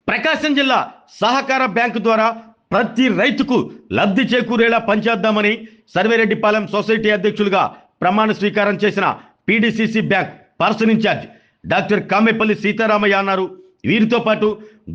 ప్రకాశం జిల్లా సహకార బ్యాంకు ద్వారా ప్రతి రైతుకు లబ్ధి చేకూరేలా పనిచేద్దామని సర్వేరెడ్డిపాలెం సొసైటీ అధ్యక్షులుగా ప్రమాణ స్వీకారం చేసిన PDCC bank person in charge doctor Kamepalli Seetharamaiah అన్నారు. వీరితో పాటు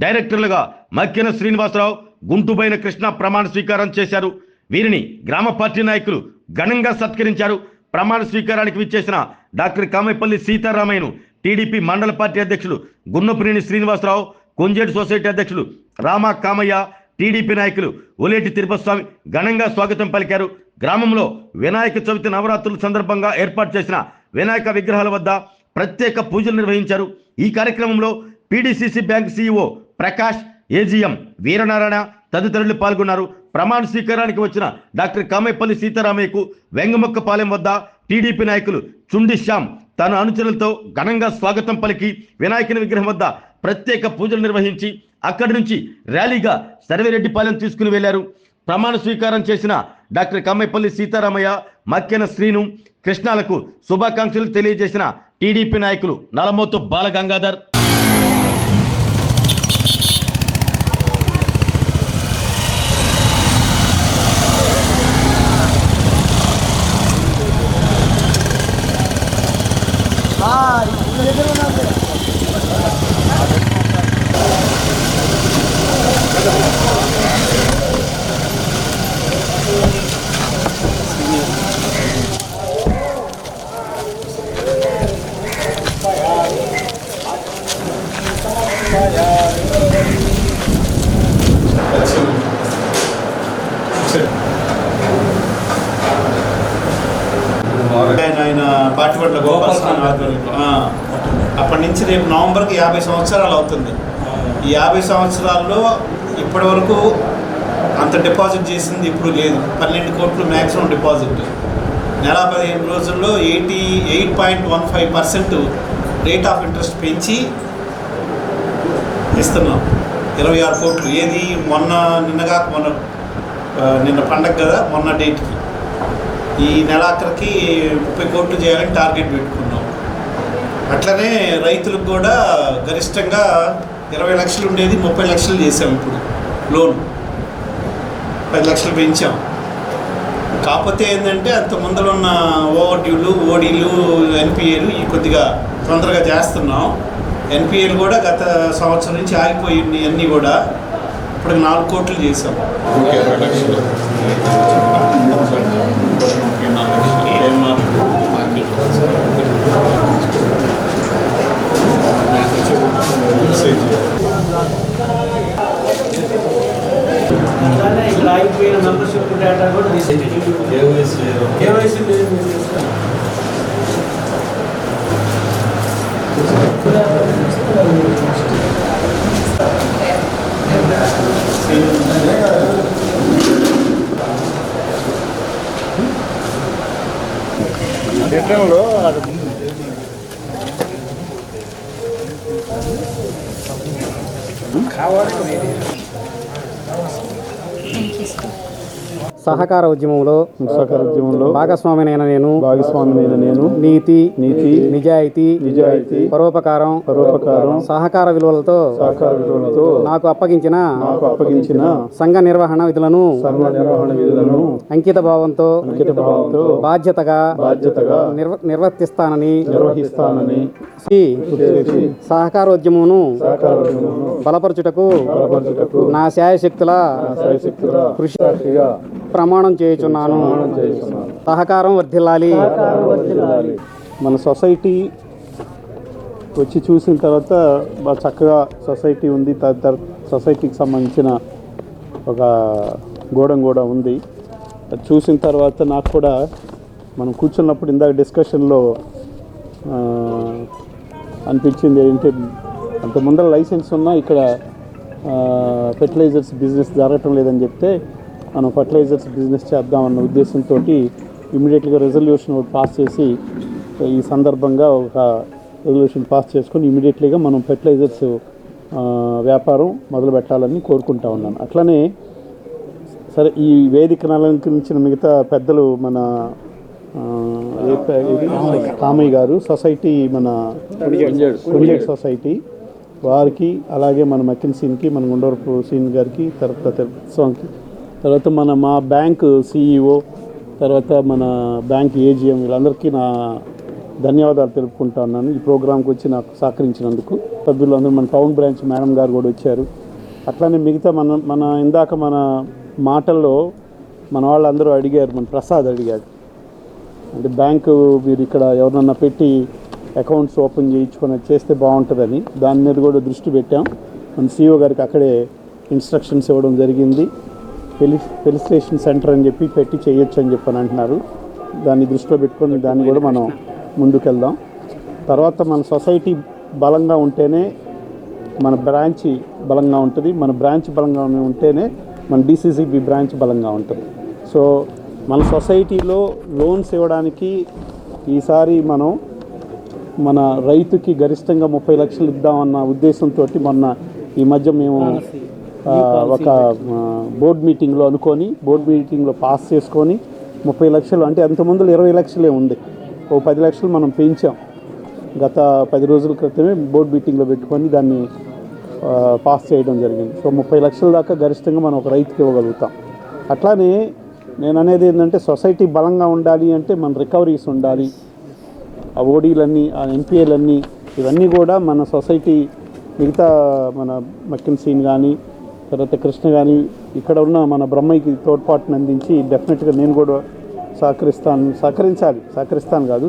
డైరెక్టర్లుగా మక్కెన శ్రీనివాసరావు, గుంటుబైన కృష్ణ ప్రమాణ స్వీకారం చేశారు. వీరిని గ్రామ పార్టీ నాయకులు ఘనంగా సత్కరించారు. ప్రమాణ స్వీకారానికి విచ్చేసిన డాక్టర్ కామేపల్లి సీతారామయ్యను టీడీపీ మండల పార్టీ అధ్యక్షులు గున్నపునేని శ్రీనివాసరావు, కొంజేడు సొసైటీ అధ్యక్షులు రామ కామయ్య, టీడీపీ నాయకులు ఒలేటి తిరుపతిస్వామి ఘనంగా స్వాగతం పలికారు. గ్రామంలో వినాయక చవితి నవరాత్రుల సందర్భంగా ఏర్పాటు చేసిన వినాయక విగ్రహాల వద్ద ప్రత్యేక పూజలు నిర్వహించారు. ఈ కార్యక్రమంలో PDCC bank CEO Prakash, AGM Veeranarayana తదితరులు పాల్గొన్నారు. ప్రమాణ స్వీకారానికి వచ్చిన డాక్టర్ కామేపల్లి సీతారామయ్యకు వెంగమొక్కపాలెం వద్ద టీడీపీ నాయకులు చుండి శ్యామ్ తన అనుచరులతో ఘనంగా స్వాగతం పలికి వినాయకుని విగ్రహం వద్ద ప్రత్యేక పూజలు నిర్వహించి అక్కడి నుంచి ర్యాలీగా సర్వేరెడ్డిపాలెం తీసుకుని వెళ్లారు. ప్రమాణ స్వీకారం చేసిన డాక్టర్ కామేపల్లి సీతారామయ్య, మక్కెన శ్రీను, కృష్ణాలకు శుభాకాంక్షలు తెలియజేసిన టీడీపీ నాయకులు నలమోతు బాలగంగాధర్, ఆయన పాటిపట్ల గోపాలస్వామి అప్పటి నుంచి రేపు నవంబర్కి 50 సంవత్సరాలు అవుతుంది. ఈ 50 సంవత్సరాల్లో ఇప్పటి వరకు అంత డిపాజిట్ చేసింది ఇప్పుడు లేదు. 12 కోట్లు మ్యాక్సిమం డిపాజిట్. నెల 15 రోజుల్లో 88.15% రేట్ ఆఫ్ ఇంట్రెస్ట్ పెంచి ఇస్తున్నాం. 26 కోట్లు. ఏది నిన్న పండగ కదా, మొన్న డేట్కి ఈ నెలాఖరికి 30 కోట్లు చేయాలని టార్గెట్ పెట్టుకున్నాం. అట్లనే రైతులకు కూడా గరిష్టంగా 20 లక్షలు ఉండేది 30 లక్షలు చేసాం. ఇప్పుడు లోన్ 10 లక్షలు పెంచాం. కాకపోతే ఏంటంటే అంత ముందర ఉన్న ఓవర్డ్యూలు, ఓడీలు, ఎన్పిఏలు ఈ కొద్దిగా తొందరగా చేస్తున్నాం. ఎన్పిఏలు కూడా గత సంవత్సరం నుంచి ఆగిపోయింది. అన్నీ కూడా ఇప్పుడు 4 కోట్లు చేసాం. ఇక్కడ ఆగిపోయిన మెంబర్షిప్ డేటా కూడా కేవైసీ డేటాలో సహకార ఉద్యమంలో భాగస్వామినైన నేను నీతి నిజాయితీ పరోపకారం సహకార విలువలతో నాకు అప్పగించిన సంఘ నిర్వహణ విధులను అంకిత భావంతో బాధ్యతగా నిర్వర్తిస్తానని సహకారోద్యమమును బలపరచుటకు నా శాయశక్తుల కృషి ప్రమాణం చేయుచున్నాను. సహకారం వర్ధిల్లాలి. మన సొసైటీ వచ్చి చూసిన తర్వాత బాగా చక్కగా సొసైటీ ఉంది. సొసైటీకి సంబంధించిన ఒక గోడం కూడా ఉంది. అది చూసిన తర్వాత నాకు కూడా మనం కూర్చున్నప్పుడు ఇందాక డిస్కషన్లో అనిపించింది ఏంటి, అంత ముందర లైసెన్స్ ఉన్నా ఇక్కడ ఫెర్టిలైజర్స్ బిజినెస్ జరగటం లేదని చెప్తే మనం ఫర్టిలైజర్స్ బిజినెస్ చేద్దామన్న ఉద్దేశంతో ఇమీడియట్గా రెజల్యూషన్ పాస్ చేసి ఈ సందర్భంగా ఒక రెజల్యూషన్ పాస్ చేసుకొని ఇమీడియట్లీగా మనం ఫెర్టిలైజర్స్ వ్యాపారం మొదలు పెట్టాలని కోరుకుంటా ఉన్నాను. అట్లనే సరే, ఈ వేదికను అలంకరించిన మిగతా పెద్దలు మన కామయ్య గారు, సొసైటీ మన కొంజేడు సొసైటీ వారికి అలాగే మన మెకిన్సీన్కి, మన గుండవరపు సీన్ గారికి, తర్వాత మా బ్యాంక్ సిఇఓ, తర్వాత మన బ్యాంక్ ఏజిఎం వీళ్ళందరికీ నా ధన్యవాదాలు తెలుపుకుంటా ఉన్నాను ఈ ప్రోగ్రాంకి వచ్చి నాకు సహకరించినందుకు. సభ్యులు అందరూ మన టౌన్ బ్రాంచ్ మేడం గారు కూడా వచ్చారు. అట్లానే మిగతా మన ఇందాక మన మాటల్లో మన వాళ్ళందరూ అడిగారు, మన ప్రసాద్ అడిగాడు, అంటే బ్యాంకు మీరు ఇక్కడ ఎవరన్నా పెట్టి అకౌంట్స్ ఓపెన్ చేయించుకొని చేస్తే బాగుంటుందని. దాని మీద కూడా దృష్టి పెట్టాం. మన సిఇఓ గారికి అక్కడే ఇన్స్ట్రక్షన్స్ ఇవ్వడం జరిగింది. ఫెలిసిటేషన్ సెంటర్ అని చెప్పి పెట్టి చేయొచ్చు అని చెప్పని అంటున్నారు. దాన్ని దృష్టిలో పెట్టుకొని దాన్ని కూడా మనం ముందుకెళ్దాం. తర్వాత మన సొసైటీ బలంగా ఉంటేనే మన బ్రాంచ్ బలంగా ఉంటుంది. మన బ్రాంచ్ బలంగా ఉంటేనే మన డిసిసిబి బ్రాంచ్ బలంగా ఉంటుంది. సో మన సొసైటీలో లోన్స్ ఇవ్వడానికి ఈసారి మన రైతుకి గరిష్టంగా 30 లక్షలు ఇద్దామన్న ఉద్దేశంతో మొన్న ఈ మధ్య మేము ఒక బోర్డు మీటింగ్లో పాస్ చేసుకొని 30 లక్షలు, అంటే అంతకుముందు 20 లక్షలే ఉంది, ఓ 10 లక్షలు మనం పెంచాం. గత 10 రోజుల క్రితమే బోర్డు మీటింగ్లో పెట్టుకొని దాన్ని పాస్ చేయడం జరిగింది. సో 30 లక్షల దాకా గరిష్టంగా మనం ఒక రైతుకి ఇవ్వగలుగుతాం. అట్లానే నేను అనేది ఏంటంటే సొసైటీ బలంగా ఉండాలి అంటే మన రికవరీస్ ఉండాలి. ఆ ఓడీలన్నీ, ఆ ఎన్పిఏలన్నీ, ఇవన్నీ కూడా మన సొసైటీ మిగతా మన మెకిన్సీన్ కానీ, తర్వాత కృష్ణ కానీ, ఇక్కడ ఉన్న మన బ్రహ్మయ్యకి తోడ్పాటును అందించి డెఫినెట్గా నేను కూడా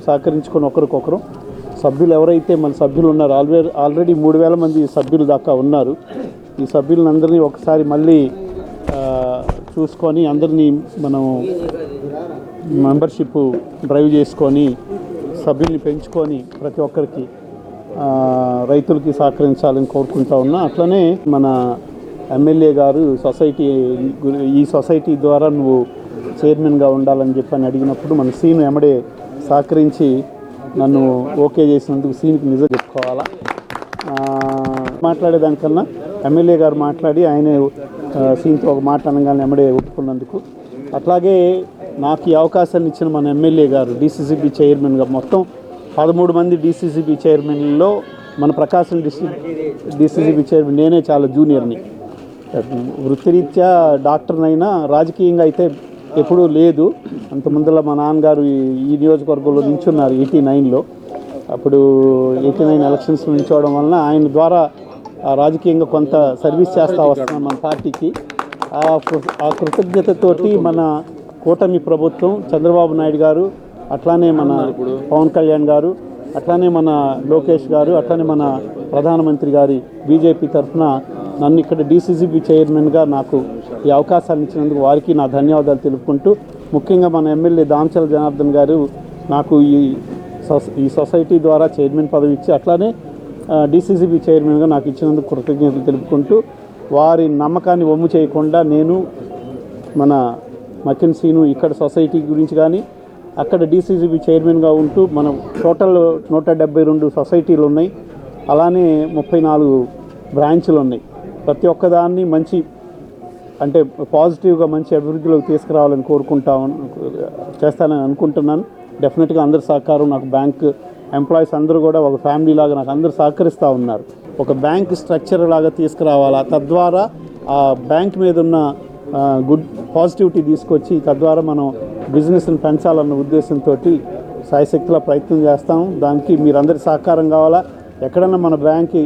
సహకరించుకొని ఒకరికొకరు సభ్యులు ఎవరైతే మన సభ్యులు ఉన్నారు, ఆల్రెడీ 3000 మంది సభ్యులు దాకా ఉన్నారు. ఈ సభ్యులందరినీ ఒకసారి మళ్ళీ చూసుకొని అందరినీ మనం మెంబర్షిప్ డ్రైవ్ చేసుకొని సభ్యుల్ని పెంచుకొని ప్రతి ఒక్కరికి రైతులకి సహకరించాలని కోరుకుంటా ఉన్నా. అట్లనే మన ఎమ్మెల్యే గారు ఈ సొసైటీ ద్వారా నువ్వు చైర్మన్గా ఉండాలని చెప్పని అడిగినప్పుడు మన సీను ఎమ్మడే సహకరించి నన్ను ఓకే చేసినందుకు సీన్కి నిజం చెప్పుకోవాలా. మాట్లాడేదానికన్నా ఎమ్మెల్యే గారు మాట్లాడి ఆయనే సీన్తో ఒక మాట అనగానే ఎమ్మడే ఒప్పుకున్నందుకు. అట్లాగే నాకు ఈ అవకాశాన్ని ఇచ్చిన మన ఎమ్మెల్యే గారు డిసిసిబి చైర్మన్గా, మొత్తం 13 మంది డిసిసిబి చైర్మన్లో మన ప్రకాశం డిసిసిబి చైర్మన్ నేనే చాలా జూనియర్ని. వృత్తిరీత్యా డాక్టర్నైనా రాజకీయంగా అయితే ఎప్పుడూ లేదు. అంత ముందర మా నాన్నగారు ఈ నియోజకవర్గంలో నించున్నారు 89లో. అప్పుడు 89 ఎలక్షన్స్ నించోవడం వలన ఆయన ద్వారా రాజకీయంగా కొంత సర్వీస్ చేస్తూ వస్తున్నాం మన పార్టీకి. ఆ కృతజ్ఞతతోటి మన కూటమి ప్రభుత్వం, చంద్రబాబు నాయుడు గారు, అట్లానే మన పవన్ కళ్యాణ్ గారు, అట్లానే మన లోకేష్ గారు, అట్లానే మన ప్రధానమంత్రి గారి బీజేపీ తరఫున నన్ను ఇక్కడ డిసిసిబి చైర్మన్గా నాకు ఈ అవకాశాన్ని ఇచ్చినందుకు వారికి నా ధన్యవాదాలు తెలుపుకుంటూ, ముఖ్యంగా మన ఎమ్మెల్యే దామచల జనార్దన్ గారు నాకు ఈ సొసైటీ ద్వారా చైర్మన్ పదవి ఇచ్చి అట్లానే డిసిసిబి చైర్మన్గా నాకు ఇచ్చినందుకు కృతజ్ఞతలు తెలుపుకుంటూ, వారి నమ్మకాన్ని వమ్ము చేయకుండా నేను మన మెకిన్సీను ఇక్కడ సొసైటీ గురించి కానీ అక్కడ డిసిసిబి చైర్మన్గా ఉంటూ మనం టోటల్ 172 సొసైటీలు ఉన్నాయి. అలానే 34 బ్రాంచులు ఉన్నాయి. ప్రతి ఒక్కదాన్ని మంచి అంటే పాజిటివ్గా మంచి అభివృద్ధిలోకి తీసుకురావాలని చేస్తానని అనుకుంటున్నాను. డెఫినెట్గా అందరి సహకారం, నాకు బ్యాంక్ ఎంప్లాయీస్ అందరూ కూడా ఒక ఫ్యామిలీ లాగా నాకు అందరూ సహకరిస్తూ ఉన్నారు. ఒక బ్యాంక్ స్ట్రక్చర్ లాగా తీసుకురావాలా, తద్వారా ఆ బ్యాంక్ మీద ఉన్న గుడ్ పాజిటివిటీ తీసుకొచ్చి తద్వారా మనం బిజినెస్ని పెంచాలన్న ఉద్దేశంతో సాయశక్తిలా ప్రయత్నం చేస్తాం. దానికి మీరందరి సహకారం కావాలా. ఎక్కడన్నా మన బ్యాంక్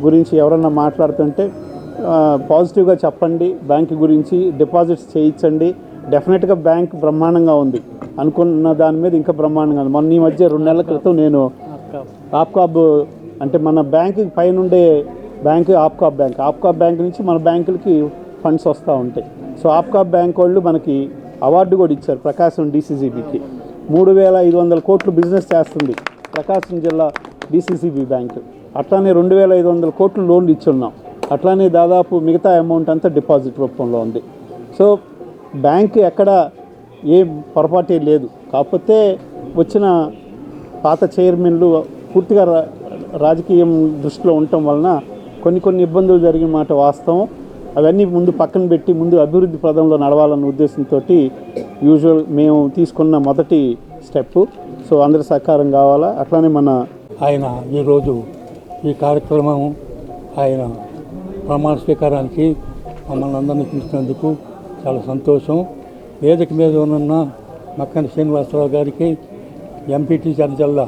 గురించి ఎవరన్నా మాట్లాడుతుంటే పాజిటివ్గా చెప్పండి. బ్యాంక్ గురించి డిపాజిట్స్ చేయించండి. డెఫినెట్గా బ్యాంక్ బ్రహ్మాండంగా ఉంది, అనుకున్న దాని మీద ఇంకా బ్రహ్మాండంగా ఉంది. మొన్న ఈ మధ్య 2 నెలల క్రితం నేను ఆప్కాబ్ అంటే మన బ్యాంక్ పైనుండే బ్యాంక్ ఆప్కాబ్ బ్యాంక్ నుంచి మన బ్యాంకులకి ఫండ్స్ వస్తూ ఉంటాయి. సో ఆప్కాబ్ బ్యాంక్ వాళ్ళు మనకి అవార్డు కూడా ఇచ్చారు. ప్రకాశం డిసిసిబికి 3500 కోట్లు బిజినెస్ చేస్తుంది ప్రకాశం జిల్లా డిసిసిబి బ్యాంక్. అట్లానే 2500 కోట్లు లోన్లు ఇచ్చున్నాం. అట్లానే దాదాపు మిగతా అమౌంట్ అంతా డిపాజిట్ రూపంలో ఉంది. సో బ్యాంక్ ఎక్కడ ఏ పొరపాటే లేదు. కాకపోతే వచ్చిన పాత చైర్మన్లు పూర్తిగా రాజకీయం దృష్టిలో ఉండటం వలన కొన్ని ఇబ్బందులు జరిగిన మాట వాస్తవం. అవన్నీ ముందు పక్కన పెట్టి ముందు అభివృద్ధి పదంలో నడవాలన్న ఉద్దేశంతో మేము తీసుకున్న మొదటి స్టెప్. సో అందరి సహకారం కావాలా. అట్లానే ఆయన ఈరోజు ఈ కార్యక్రమం ఆయన ప్రమాణ స్వీకారానికి మమ్మల్ని అందరినీ పిలిచినందుకు చాలా సంతోషం. వేదిక మీద ఉన్న మక్కన శ్రీనివాసరావు గారికి, ఎంపీటీ చర్చల్ల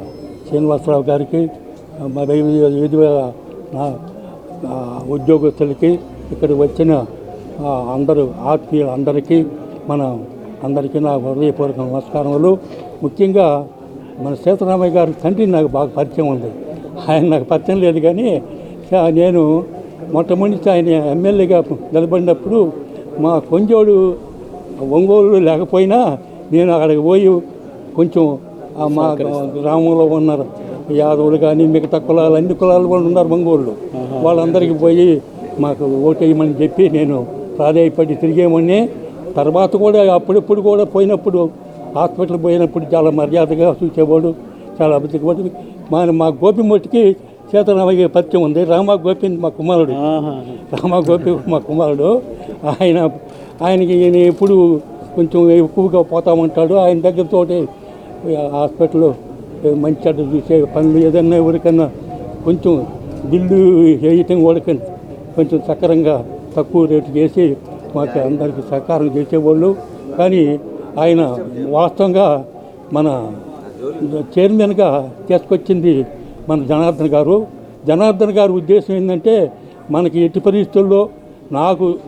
శ్రీనివాసరావు గారికి, వివిధ ఉద్యోగస్తులకి, ఇక్కడికి వచ్చిన అందరూ ఆత్మీయులందరికీ అందరికీ నా హృదయపూర్వక నమస్కారములు. ముఖ్యంగా మన సీతారామయ్య గారి తండ్రి నాకు బాగా పరిచయం ఉంది. ఆయన నాకు పరిచయం లేదు, కానీ నేను మొట్టమొదటి ఆయన ఎమ్మెల్యేగా నిలబడినప్పుడు మా కొంజోడు ఒంగోలు లేకపోయినా నేను అక్కడికి పోయి కొంచెం మా గ్రామంలో ఉన్నారు యాదవులు కానీ మిగతా కులాలు, అన్ని కులాలు వాళ్ళు ఉన్నారు ఒంగోళ్ళు, వాళ్ళందరికీ పోయి మాకు ఓటేయమని చెప్పి నేను ప్రాధాయపడి తిరిగేమని. తర్వాత కూడా అప్పుడప్పుడు కూడా పోయినప్పుడు హాస్పిటల్ పోయినప్పుడు చాలా మర్యాదగా చూసేవాడు, చాలా అభివృద్ధి. మా గోపిమూర్తికి సీతారామయ్య పరిచయం ఉంది. రామా గోపి మా కుమారుడు, ఆయనకి నేను ఎప్పుడు కొంచెం ఎక్కువగా పోతామంటాడు. ఆయన దగ్గరతోటి హాస్పిటల్లో మంచి చెడ్డ చూసే పనులు ఏదన్నా ఎవరికన్నా కొంచెం బిల్లు వేయటం వాళ్ళకి కొంచెం సక్రంగా తక్కువ రేటు చేసి మాకు అందరికీ సహకారం చేసేవాళ్ళు. కానీ ఆయన వాస్తవంగా మన చైర్మన్గా తీసుకొచ్చింది మన జనార్దన్ గారు ఉద్దేశం ఏంటంటే, మనకి ఎట్టి పరిస్థితుల్లో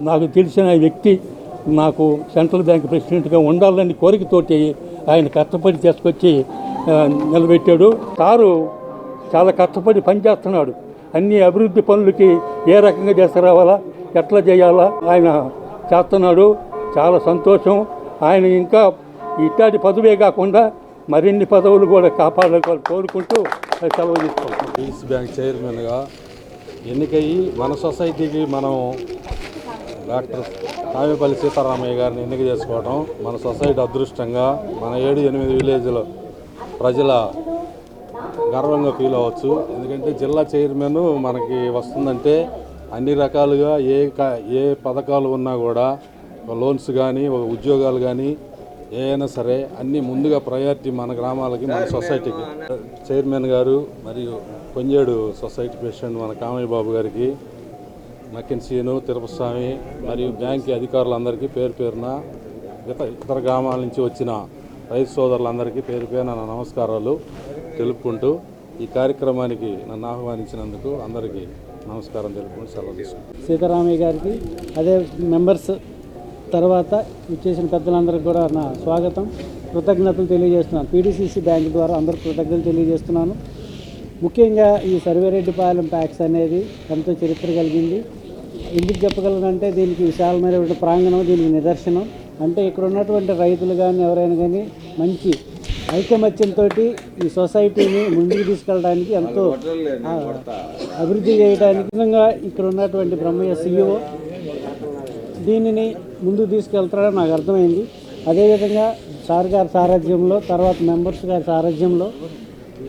నాకు తెలిసిన వ్యక్తి నాకు సెంట్రల్ బ్యాంక్ ప్రెసిడెంట్గా ఉండాలని కోరికతోటి ఆయన కష్టపడి తీసుకొచ్చి నిలబెట్టాడు. సారు చాలా కష్టపడి పనిచేస్తున్నాడు. అన్ని అభివృద్ధి పనులకి ఏ రకంగా తీసుకురావాలా, ఎట్లా చేయాలా ఆయన చేస్తున్నాడు. చాలా సంతోషం. ఆయన ఇంకా ఇట్లాంటి పదవే కాకుండా మరిన్ని పదవులు కూడా కాపాడాలని కోరుకుంటూ సెలవు తీసుకుంటాం. పీడీసీ బ్యాంక్ చైర్మన్గా ఎన్నికయ్యి మన సొసైటీకి మనం డాక్టర్ కామేపల్లి సీతారామయ్య గారిని ఎన్నిక చేసుకోవడం మన సొసైటీ అదృష్టంగా, మన 7-8 విలేజ్ల ప్రజల గర్వంగా ఫీల్ అవ్వచ్చు. ఎందుకంటే జిల్లా చైర్మన్ మనకి వస్తుందంటే అన్ని రకాలుగా ఏ పథకాలు ఉన్నా కూడా, లోన్స్ కానీ ఉద్యోగాలు కానీ ఏదైనా సరే అన్నీ ముందుగా ప్రయారిటీ మన గ్రామాలకి, మన సొసైటీకి. చైర్మన్ గారు మరియు కొంజేడు సొసైటీ ప్రెసిడెంట్ మన కామయ్య బాబు గారికి, మక్కెన్సీను, తిరుపస్వామి మరియు బ్యాంక్ అధికారులందరికీ పేరు పేరున, ఇతర గ్రామాల నుంచి వచ్చిన రైతు సోదరులందరికీ పేరు పేరున నా నమస్కారాలు తెలుపుకుంటూ ఈ కార్యక్రమానికి నన్ను ఆహ్వానించినందుకు అందరికీ నమస్కారం తెలుపుకుంటూ సెలవు తీసుకుంటాను. సీతారామయ్య గారికి, అదే మెంబర్స్ తర్వాత ఇచ్చేసిన పెద్దలందరికీ కూడా నా స్వాగతం, కృతజ్ఞతలు తెలియజేస్తున్నాను. పీడీసీసీ బ్యాంక్ ద్వారా అందరికీ కృతజ్ఞతలు తెలియజేస్తున్నాను. ముఖ్యంగా ఈ సర్వేరెడ్డిపాలెం ప్యాక్స్ అనేది ఎంతో చరిత్ర కలిగింది. ఎందుకు చెప్పగలనంటే దీనికి విశాలమైనటువంటి ప్రాంగణం దీనికి నిదర్శనం. అంటే ఇక్కడ ఉన్నటువంటి రైతులు కానీ ఎవరైనా కానీ మంచి ఐకమత్యంతో ఈ సొసైటీని ముందుకు తీసుకెళ్ళడానికి, ఎంతో అభివృద్ధి చేయడానికి విధంగా ఇక్కడ ఉన్నటువంటి బ్రహ్మయ్య CEO దీనిని ముందుకు తీసుకెళ్తారని నాకు అర్థమైంది. అదేవిధంగా సార్ గారి సారథ్యంలో, తర్వాత మెంబర్స్ గారి సారథ్యంలో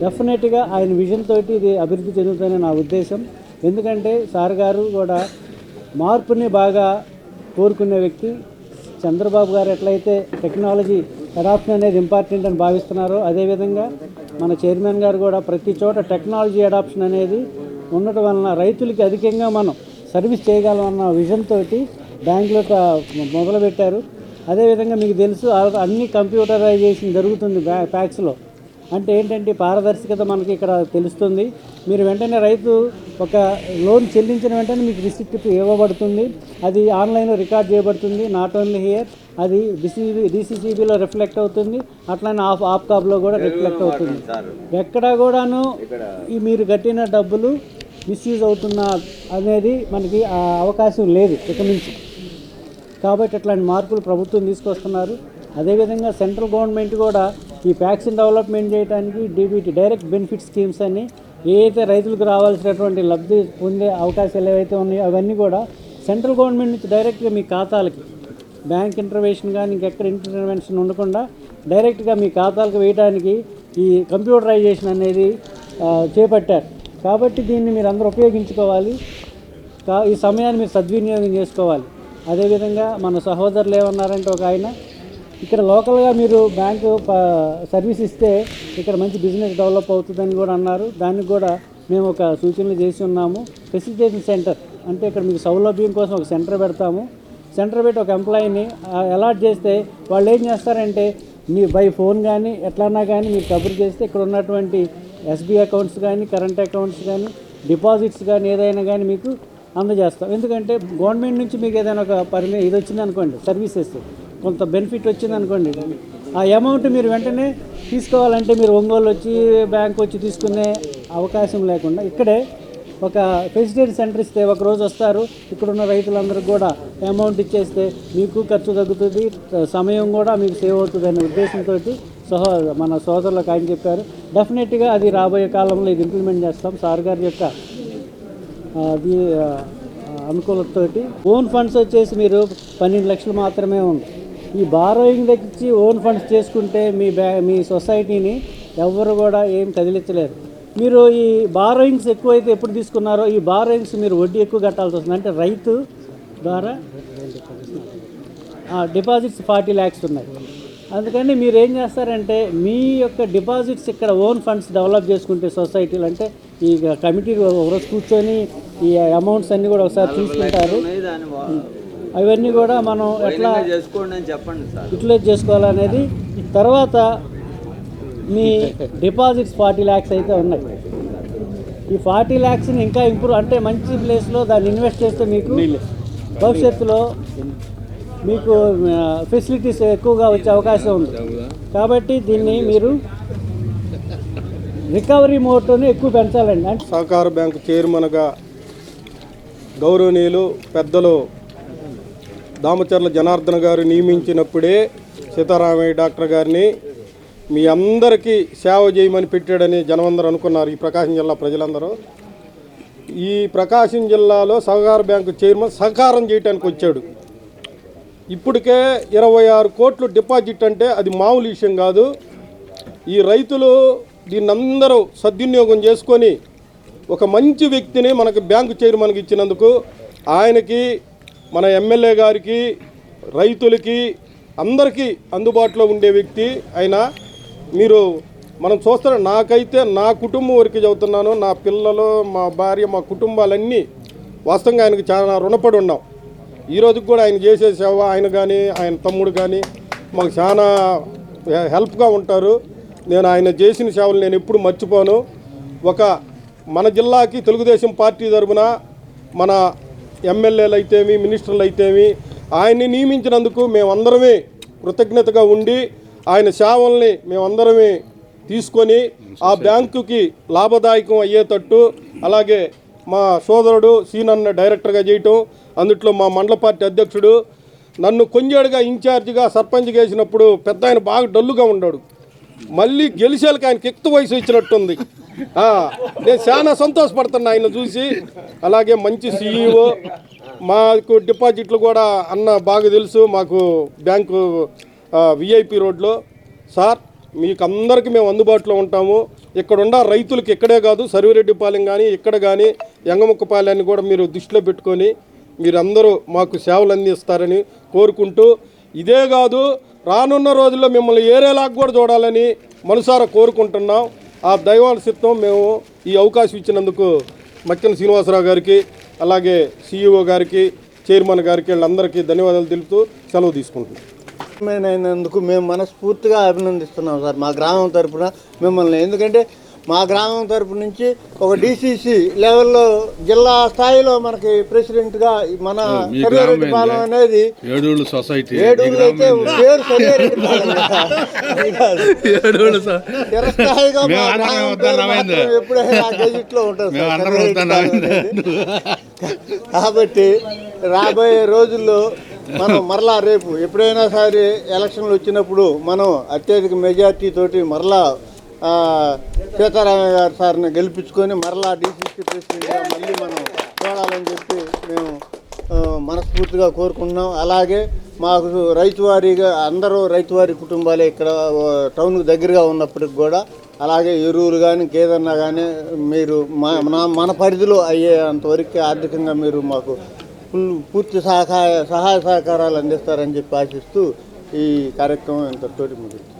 డెఫినెట్గా ఆయన విజన్ తోటి ఇది అభివృద్ధి చెందుతుందని నా ఉద్దేశం. ఎందుకంటే సార్ గారు కూడా మార్పుని బాగా కోరుకునే వ్యక్తి. చంద్రబాబు గారు ఎట్లయితే టెక్నాలజీ అడాప్షన్ అనేది ఇంపార్టెంట్ అని భావిస్తున్నారో, అదేవిధంగా మన చైర్మన్ గారు కూడా ప్రతి చోట టెక్నాలజీ అడాప్షన్ అనేది ఉండటం వలన రైతులకి అధికంగా మనం సర్వీస్ చేయగలమన్న విజన్ తోటి బ్యాంకులో మొదలుపెట్టారు. అదేవిధంగా మీకు తెలుసు అన్ని కంప్యూటరైజేషన్ జరుగుతుంది ప్యాక్స్లో. అంటే ఏంటంటే పారదర్శకత మనకి ఇక్కడ తెలుస్తుంది. మీరు వెంటనే రైతు ఒక లోన్ చెల్లించిన వెంటనే మీకు రిసిప్ట్ ఇవ్వబడుతుంది. అది ఆన్లైన్లో రికార్డ్ చేయబడుతుంది. నాట్ ఓన్లీ హియర్, అది DCCBలో రిఫ్లెక్ట్ అవుతుంది. అట్లానే ఆప్కాబ్లో కూడా రిఫ్లెక్ట్ అవుతుంది. ఎక్కడా కూడాను ఈ మీరు కట్టిన డబ్బులు మిస్యూజ్ అవుతున్నా అనేది మనకి ఆ అవకాశం లేదు ఇక నుంచి. కాబట్టి అట్లాంటి మార్పులు ప్రభుత్వం తీసుకొస్తున్నారు. అదేవిధంగా సెంట్రల్ గవర్నమెంట్ కూడా ఈ ప్యాక్స్ని డెవలప్మెంట్ చేయడానికి DBT డైరెక్ట్ బెనిఫిట్ స్కీమ్స్ అన్ని ఏదైతే రైతులకు రావాల్సినటువంటి లబ్ధి పొందే అవకాశాలు ఏవైతే ఉన్నాయో అవన్నీ కూడా సెంట్రల్ గవర్నమెంట్ నుంచి డైరెక్ట్గా మీ ఖాతాలకి, బ్యాంక్ ఇంటర్వెన్షన్ కానీ ఇంకెక్కడ ఇంటర్వెన్షన్ ఉండకుండా డైరెక్ట్గా మీ ఖాతాలకు వేయడానికి ఈ కంప్యూటరైజేషన్ అనేది చేపట్టారు. కాబట్టి దీన్ని మీరు అందరూ ఉపయోగించుకోవాలి. ఈ సమయాన్ని మీరు సద్వినియోగం చేసుకోవాలి. అదేవిధంగా మన సహోదరులు ఏమన్నారంటే, ఒక ఆయన ఇక్కడ లోకల్గా మీరు బ్యాంకు సర్వీస్ ఇస్తే ఇక్కడ మంచి బిజినెస్ డెవలప్ అవుతుందని కూడా అన్నారు. దానికి కూడా మేము ఒక సూచనలు చేసి ఉన్నాము. ఫెసిలిటేషన్ సెంటర్ అంటే ఇక్కడ మీకు సౌలభ్యం కోసం ఒక సెంటర్ పెడతాము. సెంటర్ పెట్టి ఒక ఎంప్లాయీని అలాట్ చేస్తే వాళ్ళు ఏం చేస్తారంటే మీ బై ఫోన్ కానీ ఎట్లన్నా కానీ మీరు కబుర్ చేస్తే ఇక్కడ ఉన్నటువంటి ఎస్బీఐ అకౌంట్స్ కానీ కరెంట్ అకౌంట్స్ కానీ డిపాజిట్స్ కానీ ఏదైనా కానీ మీకు అందజేస్తాం. ఎందుకంటే గవర్నమెంట్ నుంచి మీకు ఏదైనా ఒక ఇది వచ్చిందనుకోండి, సర్వీసెస్ కొంత బెనిఫిట్ వచ్చిందనుకోండి, ఆ అమౌంట్ మీరు వెంటనే తీసుకోవాలంటే మీరు ఒంగోలు వచ్చి బ్యాంక్ వచ్చి తీసుకునే అవకాశం లేకుండా ఇక్కడే ఒక ఫెసిలిటేషన్ సెంటర్ ఇస్తే ఒకరోజు వస్తారు, ఇక్కడున్న రైతులందరికీ కూడా అమౌంట్ ఇచ్చేస్తే మీకు ఖర్చు తగ్గుతుంది, సమయం కూడా మీకు సేవ్ అవుతుంది అనే ఉద్దేశంతో మన సోదరులకు ఆయన చెప్పారు. డెఫినెట్గా అది రాబోయే కాలంలో ఇది ఇంప్లిమెంట్ చేస్తాం. సార్ గారి యొక్క అది అనుకూలతతోటి ఓన్ ఫండ్స్ వచ్చేసి మీరు 12 లక్షలు మాత్రమే ఉంది. ఈ బారోయింగ్ తెచ్చి ఓన్ ఫండ్స్ చేసుకుంటే మీ సొసైటీని ఎవరు కూడా ఏం కదిలించలేరు. మీరు ఈ బారోయింగ్స్ ఎక్కువైతే ఎప్పుడు తీసుకున్నారో ఈ బారోయింగ్స్ మీరు వడ్డీ ఎక్కువ కట్టాల్సి వస్తుంది. అంటే రైతు ద్వారా డిపాజిట్స్ 40 lakhs ఉన్నాయి. అందుకని మీరు ఏం చేస్తారంటే మీ యొక్క డిపాజిట్స్ ఇక్కడ ఓన్ ఫండ్స్ డెవలప్ చేసుకుంటే సొసైటీలు అంటే ఈ కమిటీ ఒకరోజు కూర్చొని ఈ అమౌంట్స్ అన్నీ కూడా ఒకసారి తీసుకుంటారు. అవన్నీ కూడా మనం ఎట్లా యూటిలైజ్ చేసుకోవాలనేది తర్వాత మీ డిపాజిట్స్ 40 lakhs అయితే ఉన్నాయి. ఈ 40 lakhsని ఇంకా ఇంప్రూవ్ అంటే మంచి ప్లేస్లో దాన్ని ఇన్వెస్ట్ చేస్తే మీకు భవిష్యత్తులో మీకు ఫెసిలిటీస్ ఎక్కువగా వచ్చే అవకాశం ఉంది. కాబట్టి దీన్ని మీరు రికవరీ మోడ్ని ఎక్కువ పెంచాలండి. అంటే సహకార బ్యాంకు చైర్మన్గా గౌరవనీయులు పెద్దలు దామచర్ల జనార్దన్ గారు నియమించినప్పుడే సీతారామయ్య డాక్టర్ గారిని మీ అందరికీ సేవ చేయమని పెట్టాడని జనమందరూ అనుకున్నారు. ఈ ప్రకాశం జిల్లా ప్రజలందరూ ఈ ప్రకాశం జిల్లాలో సహకార బ్యాంకు చైర్మన్ సహకారం చేయడానికి వచ్చాడు. ఇప్పటికే 26 కోట్లు డిపాజిట్ అంటే అది మామూలు విషయం కాదు. ఈ రైతులు దీన్ని అందరూ సద్వినియోగం చేసుకొని ఒక మంచి వ్యక్తిని మనకు బ్యాంకు చైర్మన్కి ఇచ్చినందుకు ఆయనకి, మన ఎమ్మెల్యే గారికి, రైతులకి అందరికీ అందుబాటులో ఉండే వ్యక్తి ఆయన. మీరు మనం చూస్తున్న నాకైతే నా కుటుంబం వరకు చదువుతున్నాను, నా పిల్లలు, మా భార్య, మా కుటుంబాలన్నీ వాస్తవంగా ఆయనకు చాలా రుణపడి ఉన్నాం. ఈ రోజుకి కూడా ఆయన చేసే సేవ ఆయన కానీ ఆయన తమ్ముడు కానీ మాకు చాలా హెల్ప్గా ఉంటారు. నేను ఆయన చేసిన సేవలు నేను ఎప్పుడు మర్చిపోను. మన జిల్లాకి తెలుగుదేశం పార్టీ తరఫున మన ఎమ్మెల్యేలు అయితేమి, మినిస్టర్లు అయితేమి ఆయన్ని నియమించినందుకు మేమందరమే కృతజ్ఞతగా ఉండి ఆయన సేవల్ని మేమందరమే తీసుకొని ఆ బ్యాంకుకి లాభదాయకం అయ్యేటట్టు, అలాగే మా సోదరుడు సీనన్న డైరెక్టర్గా చేయటం, అందుట్లో మా మండల పార్టీ అధ్యక్షుడు నన్ను కొంజేడుగా ఇన్ఛార్జిగా సర్పంచ్ చేసినప్పుడు పెద్ద ఆయన బాగా డల్లుగా ఉన్నాడు. మళ్ళీ గెలిచేళ్ళకి ఆయనకి ఎక్కువ వయసు ఇచ్చినట్టుంది. నేను చాలా సంతోషపడుతున్నా ఆయన చూసి. అలాగే మంచి CEO, మాకు డిపాజిట్లు కూడా అన్న బాగా తెలుసు. మాకు బ్యాంకు VIP రోడ్లో. సార్ మీకు అందరికీ మేము అందుబాటులో ఉంటాము. ఇక్కడ ఉన్న రైతులకి ఇక్కడే కాదు సర్విరెడ్డిపాలెం కానీ ఇక్కడ కానీ యంగముక్కపాలెన్ని కూడా మీరు దృష్టిలో పెట్టుకొని మీరందరూ మాకు సేవలు అందిస్తారని కోరుకుంటూ, ఇదే కాదు రానున్న రోజుల్లో మిమ్మల్ని ఏరేలాగా కూడా చూడాలని మనసారా కోరుకుంటున్నాం. ఆ దైవానుసిత్వం మేము ఈ అవకాశం ఇచ్చినందుకు మక్కిన శ్రీనివాసరావు గారికి, అలాగే CEO గారికి, చైర్మన్ గారికి వీళ్ళందరికీ ధన్యవాదాలు తెలుపుతూ సెలవు తీసుకుంటున్నాం. అయినందుకు మేము మనస్ఫూర్తిగా అభినందిస్తున్నాం సార్ మా గ్రామం తరఫున మిమ్మల్ని. ఎందుకంటే మా గ్రామం తరపు నుంచి ఒక DCC లెవెల్లో జిల్లా స్థాయిలో మనకి ప్రెసిడెంట్గా మన సర్వేరెడ్డిపాలెం అనేది ఏడూళ్ళు సొసైటీ ఏడూళ్ళు అయితే పేరు సర్వేరెడ్డిపాలెం చిరస్థాయిగా ఎప్పుడైనా గెజిట్లో ఉంటుంది కాబట్టి రాబోయే రోజుల్లో మనం మరలా రేపు ఎప్పుడైనా సరే ఎలక్షన్లు వచ్చినప్పుడు మనం అత్యధిక మెజార్టీ తోటి మరలా సీతారామయ్య గారు సార్ని గెలిపించుకొని మరలా DCC ప్రెసిడెంట్గా మళ్ళీ మనం చూడాలని చెప్పి మేము మనస్ఫూర్తిగా కోరుకుంటున్నాం. అలాగే మాకు రైతువారీగా అందరూ రైతువారీ కుటుంబాలే ఇక్కడ టౌన్కు దగ్గరగా ఉన్నప్పటికి కూడా, అలాగే ఎరువులు కానీ ఇంకేదన్నా కానీ మీరు మన పరిధిలో అయ్యే అంతవరకు ఆర్థికంగా మీరు మాకు పూర్తి సహాయ సహకారాలు అందిస్తారని చెప్పి ఆశిస్తూ ఈ కార్యక్రమం ఇంతతోటి ముగిస్తుంది.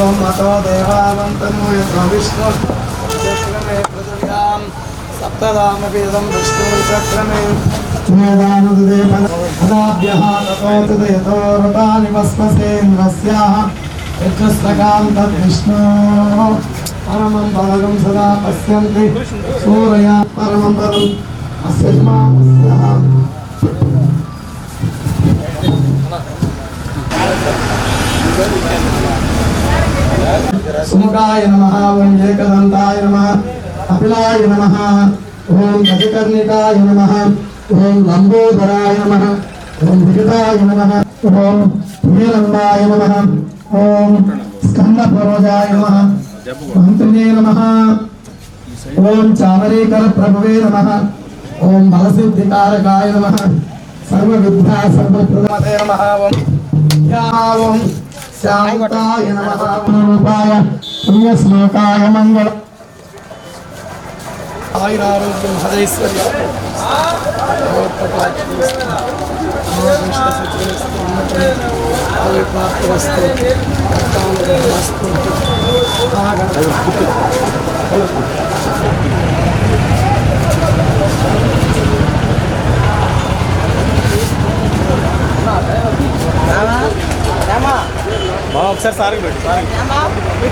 ఓం అతో దేవావంతను విష్ణు చక్రమే పృథివ్యాం సప్తదామపీదం విష్ణు చక్రమే వేదానుదేవనాభ్యః తతోతుదేతో రతాని వస్మసేంద్రస్యాః యజ్ఞస్తకాం తద్విష్ణో పరమం పదగం సదా పశ్యంతి సూరయా పరమం పదం అస్య మాస్యః సుముఖాయ నమః ఓం ఏకదంతాయ నమః కపిలాయ నమః ఓం గజకర్ణికాయ నమః ఓం లంబోదరాయ నమః ఓం వికటాయ నమః ఓం వీరంబాయ నమః ఓం స్కందపరోజాయ నమః మంత్రినే నమః ఓం చామరీకర ప్రభువే నమః ఓం బలసిద్ధికారకాయ నమః సర్వవిద్యా సర్వప్రదాతే నమః ఓం శాంతాయ నమః రూపాయ పుణ్యశ్లోకాయ మంగళ ఆయురారోగ్యం హరైశ్వర్య ఒకసారి సారికి పెట్టు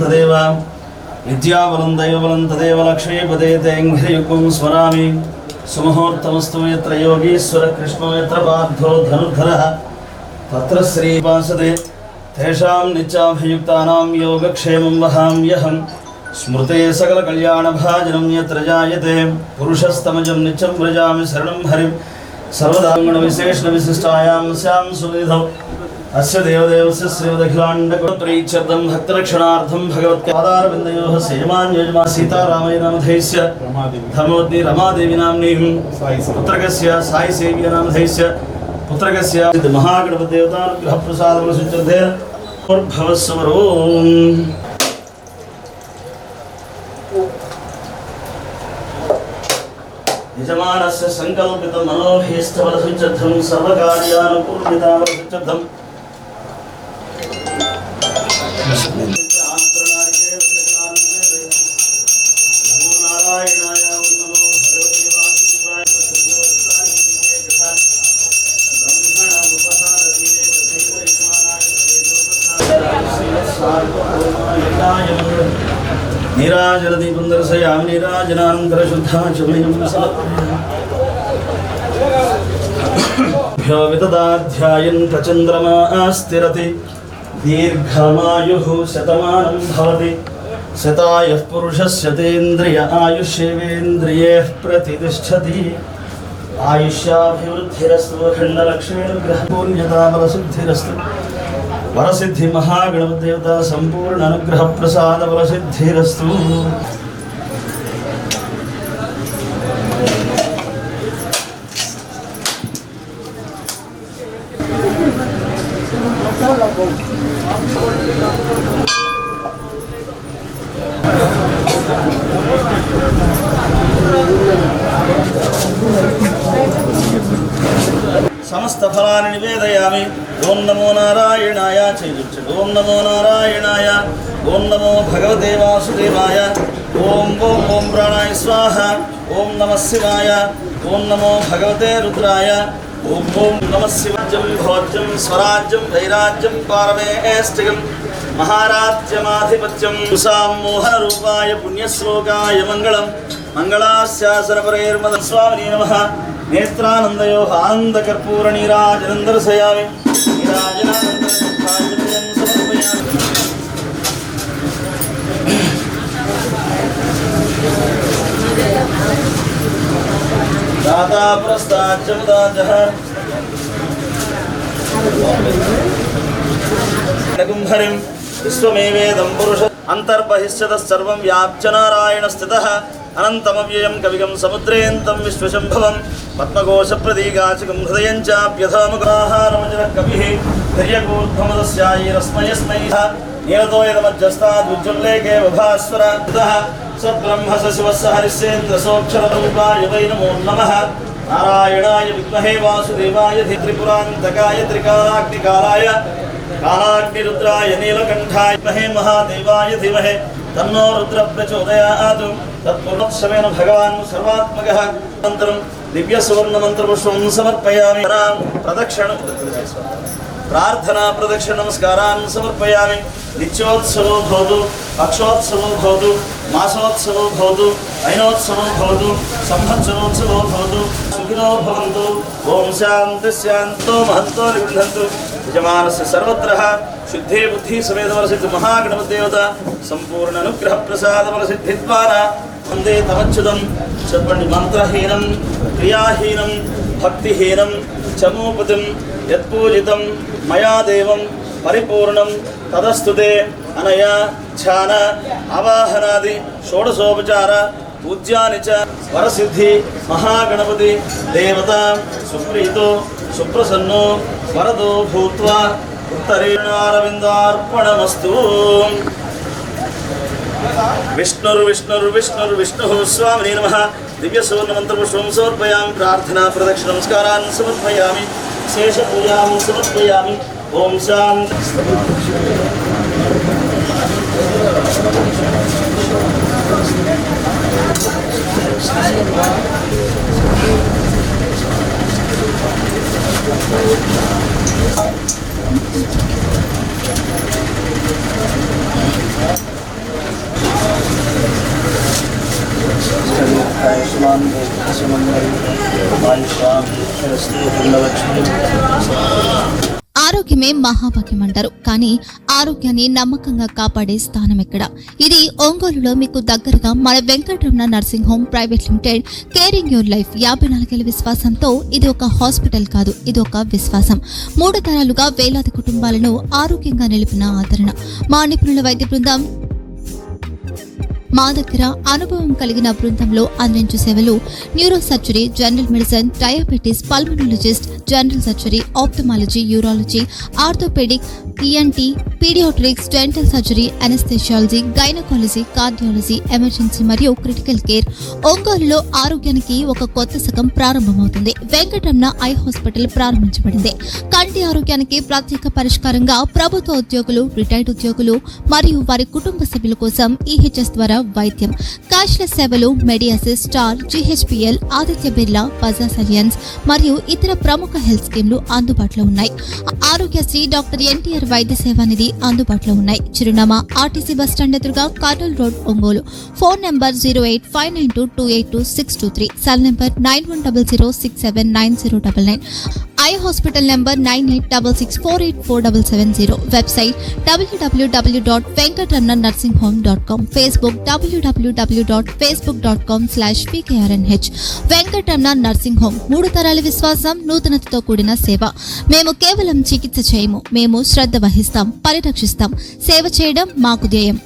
తదేవ విద్యాబలం దైవబలం తదేవ లక్ష్మీపదే తేంఘ్రియుగం స్మరామి సుముహూర్తమస్తు యత్ర యోగీశ్వర కృష్ణో యత్ర పార్థో ధనుర్ధరః తత్ర శ్రీవాసదే తేషాం నిత్యాభియుక్తానాం యోగక్షేమం వహామ్యహం స్మృతే సకల కళ్యాణభాజనం యత్ర జాయతే పురుషస్తమజం నిత్యం వ్రజామి శరణం హరిం సర్వదాంగణ విశేషణ విశిష్టాయాం స్యాం సునిధౌ अस्य देवदेवस्य श्रीमदखिलाण्डप्रीत्यर्थं भक्तरक्षणार्थं भगवत्पादारविन्दयोः सेवान्योजमा सीतारामय नामधेयस्य धर्मवती रमादेवी नाम्नीं पुत्रकस्य साईसेव्य नामधेयस्य पुत्रकस्य महागणपतिदेवतानुग्रहप्रसादवरसिद्धे भवस्वरोम् यजमानस्य संकल्पितं मनोभीष्टवरसिद्धं सर्वकार्यानुकूलितावरसिद्धं नीराजनदी पुंदरसयामि नीराजनानंतर शुद्धाचमयं भ्यो वितदाध्यायन् प्रचन्द्रमा स्थिरति दीर्घमायुः शतमानं भवति शतायुः पुरुषस्य तेन्द्रिय आयुष्येवेन्द्रियः प्रतिष्ठति आयुष्याभिवृद्धिरस्तु अखण्डलक्ष्मीनुग्रहपूर्ण्यताबलसिद्धिरस्तु वरसिद्धि महागणपतिदेवता संपूर्ण अनुग्रह प्रसाद वरसिद्धिरस्तु। समस्त फलानि निवेदयामि। ओम नमो नारायणाय चैजुच्च ओम नमो नारायणाय ओम नमो भगवते वासुदेवाय ओम ओम ओम प्राणाय स्वाहा ओम नमः शिवाय ओम नमो भगवते रुद्राय ओम ओम नमः शिवाज्यं भोज्यं स्वराज्यं वैराज्यं पारमेष्टिकं महाराज्यमाधिपत्यं सामोहन रूपाय पुण्यश्लोकाय मंगलम मंगलास्यासनपरेर्मद स्वामिने नमः। नेत्रानंदयो आनंद कर्पूर नीराजनं दर्शयामि नीराजनानंतर समर्पयामि। दाता प्रस्ताच्चमुदाजः कुंभरिं विश्वमेवेदं पुरुष अंतर्बहिश्चतः सर्वं व्याप्य नारायण स्थितः अनन्तमव्ययं कविगं समुद्रेऽन्तं विश्वशम्भवं पद्मकोशप्रतीकाचिकं हृदयं चाप्यथामुखाहारमजरः कविः हिर्यकूर्ध्वमदस्यायैरस्मयस्मैः निरतो यदमध्यस्तादुज्ज्वल्लेके वभास्वरः सब्रह्म स शिवः स हरिश्चेन्द्रसोऽक्षररूपाय वै नमो नमः। नारायणाय विद्महे वासुदेवाय त्रिपुरान्तकाय त्रिकालाग्निकालाय कालाग्निरुद्राय नीलकण्ठाय विद्महे महादेवाय धीमहि तन्नो रुद्र प्रचोदयात्। तत्पूर्वोत्सवेन भगवान् सर्वात्मकः अनन्तरं दिव्यसुवर्णमन्त्रपुष्पं समर्पयामि। प्रदक्षिण प्रार्थना प्रदक्षिण नमस्कारान् समर्पयामि। नित्योत्सवो भवतु पक्षोत्सवो भवतु मासोत्सवो भवतु अयनोत्सवो भवतु संवत्सरोत्सवो भवतु सुखिनो भवन्तु। ओम शान्ति शान्तो महन्तो निगृह्णन्तु। यजमानस्य सर्वत्र शुद्धे बुद्धि समेत वरसिद्ध महागणपतिदेवता संपूर्ण अनुग्रह प्रसाद वरसिद्धिद्वारा वन्दे तमच्युतं चत्वण्णि मंत्रहीनं क्रियाहीनं भक्तिहीनं चमूपतिं यत्पूजितं मया देवं परिपूर्णं तदस्तुते अनया ध्यान आवाहनादि षोडशोपचार पूज्यानि च वरसिद्धि महागणपति देवता सुप्रीतो सुप्रसन्नो वरदो भूत्वा उत्तरेणारविन्दार्पणमस्तु। विष्णुर्विष्णुर्विष्णुर्विष्णुः स्वामिने नमः। दिव्यसुवर्णमन्त्रपुष्पं समर्पयामि। प्रार्थना प्रदक्षिण नमस्कारान् समर्पयामि। शेषपूजां समर्पयामि। ओम शान्ति। ఆరోగ్యమే మహాభాగ్యం అంటారు, కానీ ఆరోగ్యాన్ని నమ్మకంగా కాపాడే స్థానం ఎక్కడ? ఇది ఒంగోలులో మీకు దగ్గరగా మన Venkataramana nursing home private limited. Caring your life 54 ఏళ్ల విశ్వాసంతో ఇది ఒక హాస్పిటల్ కాదు, ఇది ఒక విశ్వాసం. 3 తరాలుగా వేలాది కుటుంబాలను ఆరోగ్యంగా నిలిపిన ఆదరణ. మా నిపుణుల వైద్య బృందం మా దగ్గర అనుభవం కలిగిన బృందంలో అందించే సేవలు neuro surgery, general medicine, diabetes, pulmonologist, general surgery, ophthalmology, urology, orthopaedic, ENT, paediatrics, dental surgery, anaesthesiology, gynaecology, cardiology, emergency మరియు క్రిటికల్ కేర్. ఒంగోలులో ఆరోగ్యానికి ఒక కొత్త శకం ప్రారంభమవుతుంది. వెంకటరమణ ఐ హాస్పిటల్ ప్రారంభించబడింది. కంటి ఆరోగ్యానికి ప్రత్యేక పరిష్కారంగా ప్రభుత్వ ఉద్యోగులు, రిటైర్డ్ ఉద్యోగులు మరియు వారి కుటుంబ సభ్యుల కోసం ఈహెచ్ఎస్ ద్వారా వైద్యం, క్యాష్లెస్ సేవలు, మెడియాసిస్, స్టార్, జీహెచ్పిఎల్, ఆదిత్య బిర్లా, బజాజ్ అలియన్స్ మరియు ఇతర ప్రముఖ హెల్త్ స్కీమ్లు అందుబాటులో ఉన్నాయి. ఆరోగ్యశ్రీ, డాక్టర్ ఎన్టీఆర్ వైద్య సేవా నిధి అందుబాటులో ఉన్నాయి. చిరునామా ఆర్టీసీ బస్టాండ్ ఎదురుగా, Kurnool road, Ongole. Phone number 08592282623, cell number 9100679099, eye hospital number 9866484770, website www.venkatramananursinghome.com, Facebook www.facebook.com/pkrnh. Venkataramana nursing home, 3 తరాల విశ్వాసం, నూతనతతో కూడిన సేవ. మేము కేవలం చికిత్స చేయము, మేము శ్రద్ధ వహిస్తాం, పరిరక్షిస్తాం. సేవ చేయడం మాకు ధ్యేయం.